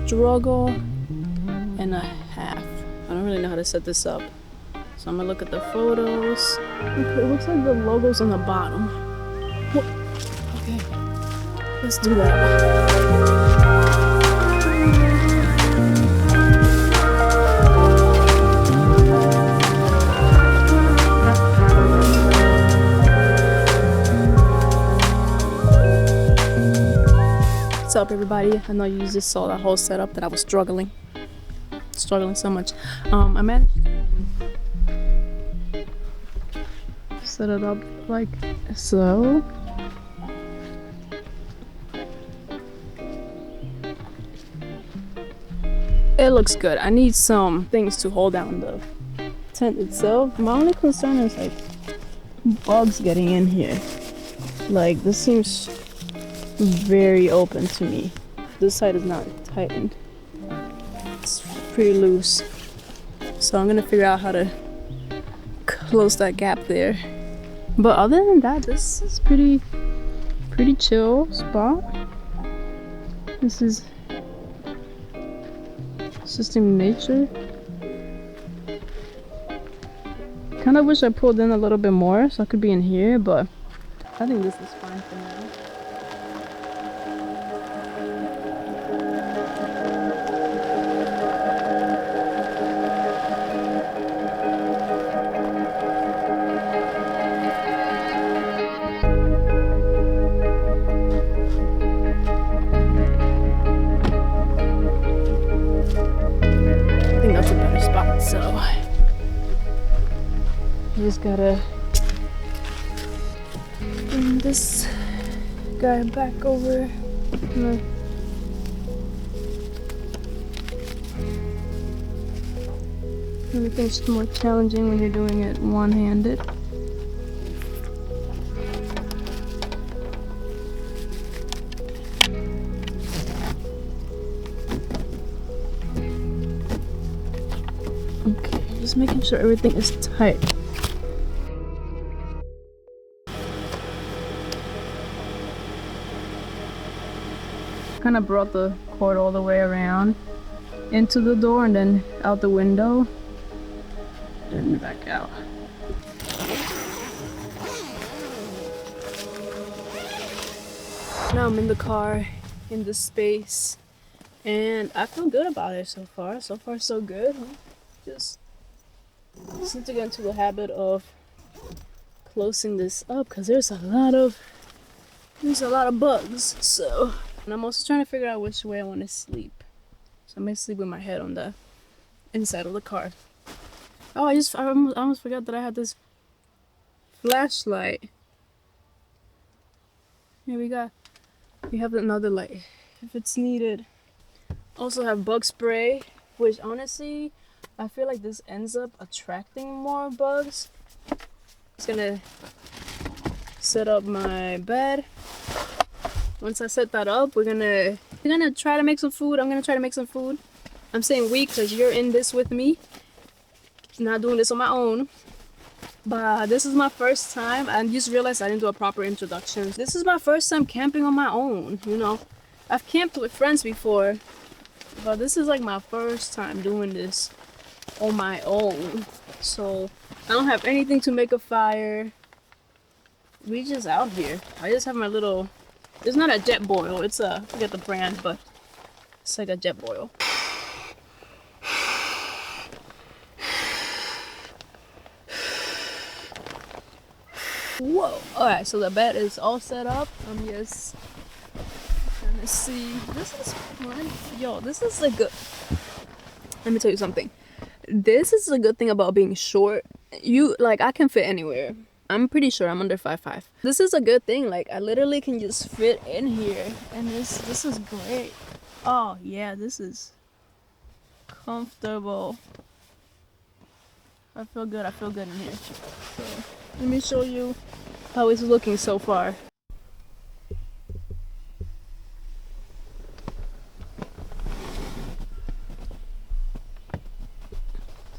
Struggle and a half. I don't really know how to set this up, so I'm gonna look at the photos. Okay, it looks like the logo's on the bottom. Okay, let's do that. What's up, everybody? I know you just saw that whole setup that I was struggling so much. I managed to set it up like so. It looks good. I need some things to hold down the tent itself. My only concern is like bugs getting in here. Like, this seems very open to me. This side is not tightened. It's pretty loose. So I'm gonna figure out how to close that gap there. But other than that, this is pretty chill spot. This is system nature. Kind of wish I pulled in a little bit more so I could be in here, but I think this is fine for now. So you just gotta bring this guy back over. Everything's more challenging when you're doing it one-handed. Okay, just making sure everything is tight. Kind of brought the cord all the way around into the door and then out the window, then back out. Now I'm in the car, in this space, and I feel good about it so far. So far, so good. Just need to get into the habit of closing this up because there's a lot of bugs. So, and I'm also trying to figure out which way I want to sleep. So I'm gonna sleep with my head on the inside of the car. Oh, I almost forgot that I had this flashlight. Here we have another light if it's needed. Also have bug spray, which honestly, I feel like this ends up attracting more bugs. Just gonna set up my bed. Once I set that up, we're gonna try to make some food. I'm gonna try to make some food. I'm saying we because you're in this with me. Not doing this on my own. But this is my first time. I just realized I didn't do a proper introduction. This is my first time camping on my own, you know. I've camped with friends before, but this is like my first time doing this on my own. So I don't have anything to make a fire. We just out here. I just have my little, it's not a jet boil, it's a, I forget the brand, but it's like a jet boil. Whoa. Alright, so the bed is all set up. I'm just trying to see. This is fun. Yo, this is a good. Let me tell you something. This is a good thing about being short. You like I can fit anywhere. I'm pretty sure I'm under 5'5". This is a good thing. Like I literally can just fit in here, and this is great. Oh yeah, this is comfortable. I feel good in here. So let me show you how it's looking so far.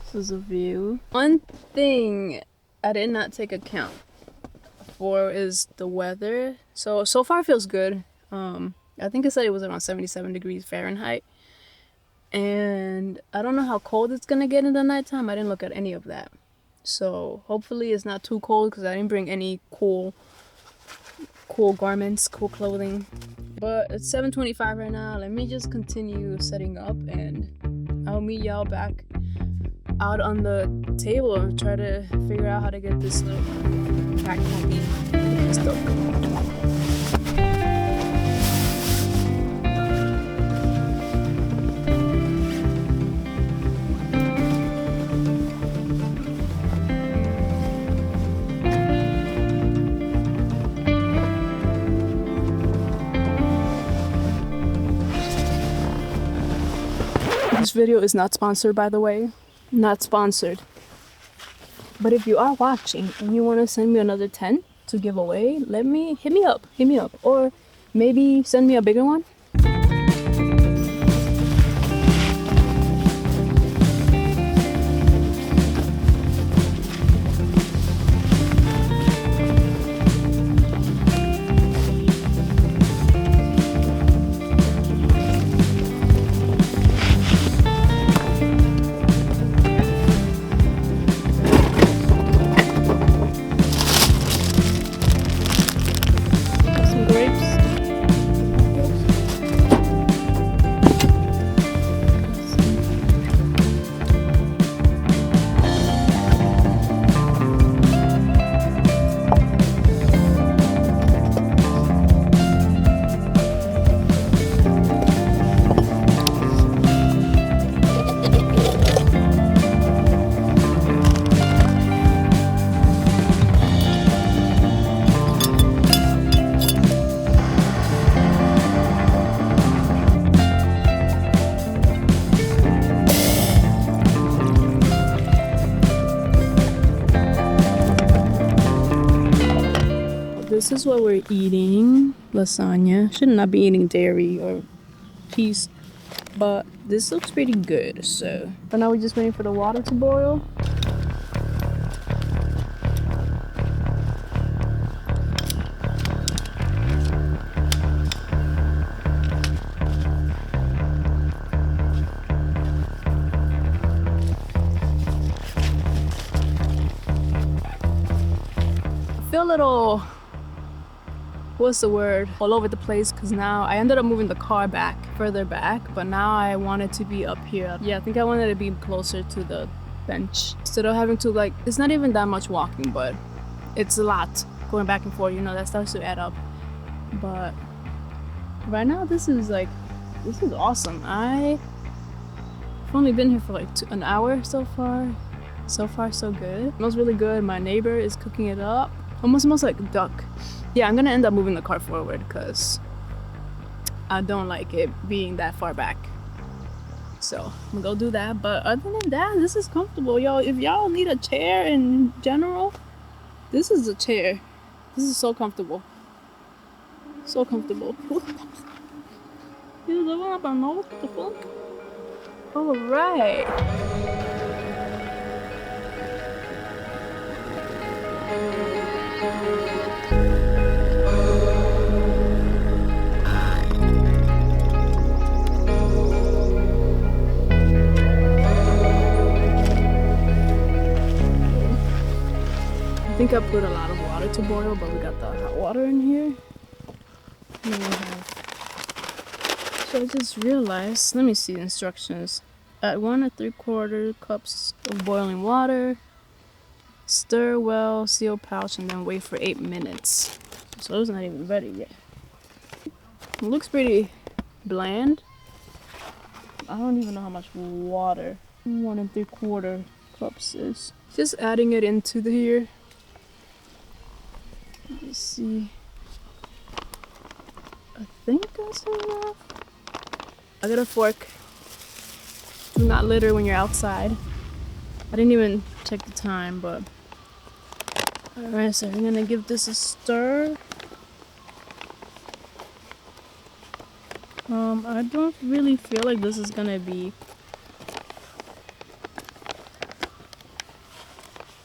This is a view. One thing I did not take account for is the weather. So far it feels good. I think it said it was around 77 degrees Fahrenheit. And I don't know how cold it's gonna get in the nighttime. I didn't look at any of that. So hopefully it's not too cold because I didn't bring any cool garments, cool clothing. But it's 7:25 right now. Let me just continue setting up and I'll meet y'all back out on the table and try to figure out how to get this little pack stuff. This video is not sponsored, by the way. Not sponsored. But if you are watching and you want to send me another 10 to give away, hit me up. Or maybe send me a bigger one. This is what we're eating. Lasagna. Should not be eating dairy or cheese, but this looks pretty good. So now we're just waiting for the water to boil. I feel a little, what's the word, all over the place because now I ended up moving the car further back, but now I want it to be up here. Yeah, I think I wanted to be closer to the bench instead of having to, like, it's not even that much walking, but it's a lot going back and forth, you know, that starts to add up. But right now this is awesome. I've only been here for like an hour so far. So far so good. It smells really good. My neighbor is cooking it up. Almost smells like duck. Yeah, I'm gonna end up moving the car forward because I don't like it being that far back. So I'm gonna go do that. But other than that, this is comfortable, y'all. If y'all need a chair in general, this is a chair. This is so comfortable. So comfortable. You living up our nose? What the fuck? All right. I think I put a lot of water to boil, but we got the hot water in here. So I just realized, let me see the instructions. Add 1 3/4 cups of boiling water. Stir well, seal pouch, and then wait for 8 minutes. So it's not even ready yet. It looks pretty bland. I don't even know how much water 1 3/4 cups is. Just adding it into here. Let's see. I think that's enough. I got a fork. Do not litter when you're outside. I didn't even check the time, but alright, so I'm gonna give this a stir. I don't really feel like this is gonna be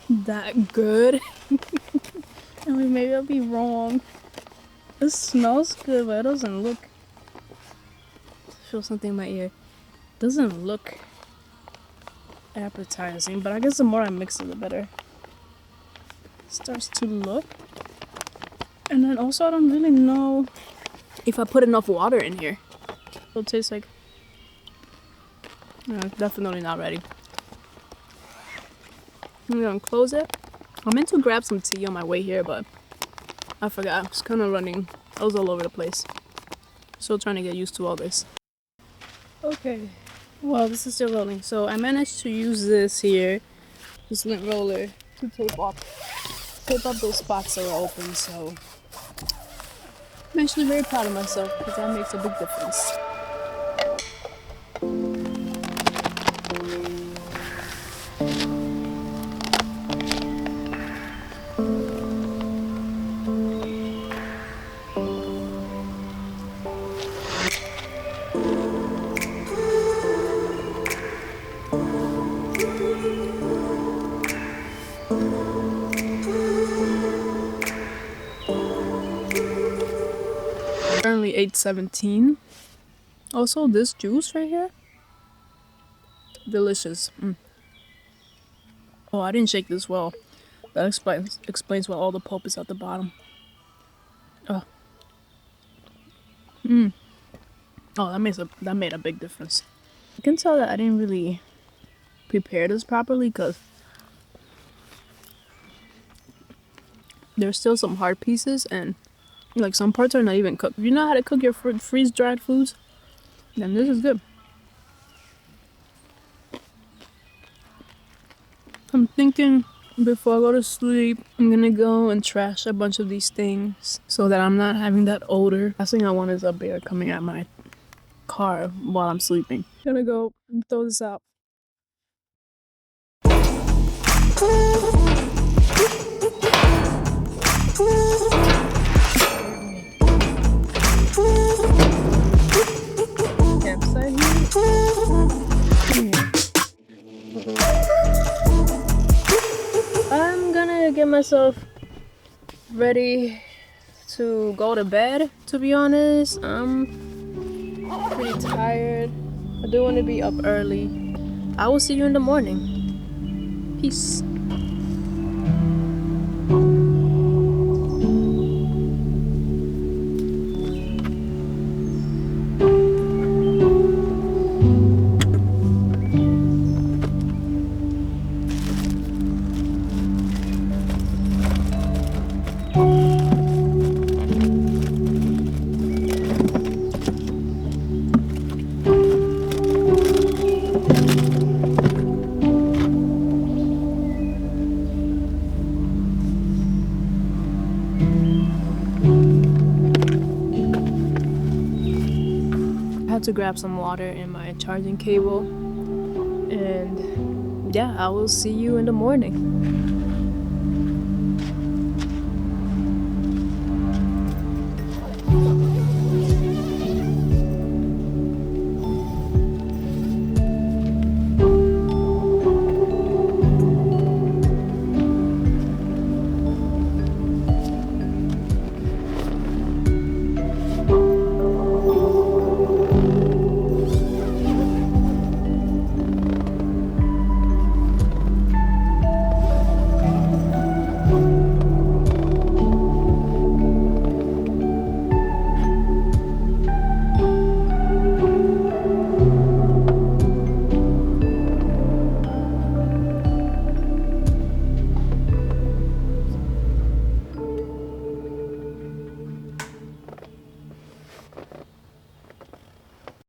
that good. I mean, maybe I'll be wrong. It smells good, but it doesn't look. I feel something in my ear. It doesn't look appetizing, but I guess the more I mix it, the better it starts to look. And then also, I don't really know if I put enough water in here. It'll taste like. No, definitely not ready. I'm gonna close it. I meant to grab some tea on my way here, but I forgot. I was kind of running. I was all over the place. Still trying to get used to all this. Okay. Well, this is still rolling. So I managed to use this here, this lint roller, to tape up those spots that were open. So I'm actually very proud of myself because that makes a big difference. Currently 8:17. Also, this juice right here, delicious. Oh, I didn't shake this well. That explains why all the pulp is at the bottom. Oh, oh, that made a big difference. You can tell that I didn't really prepare this properly because there's still some hard pieces and like some parts are not even cooked. If you know how to cook your freeze-dried foods, then this is good. I'm thinking before I go to sleep, I'm gonna go and trash a bunch of these things so that I'm not having that odor. Last thing I want is a bear coming at my car while I'm sleeping. I'm gonna go and throw this out. Campsite here. I'm gonna get myself ready to go to bed, to be honest. I'm pretty tired. I do want to be up early. I will see you in the morning. Peace. To grab some water in my charging cable, and yeah, I will see you in the morning.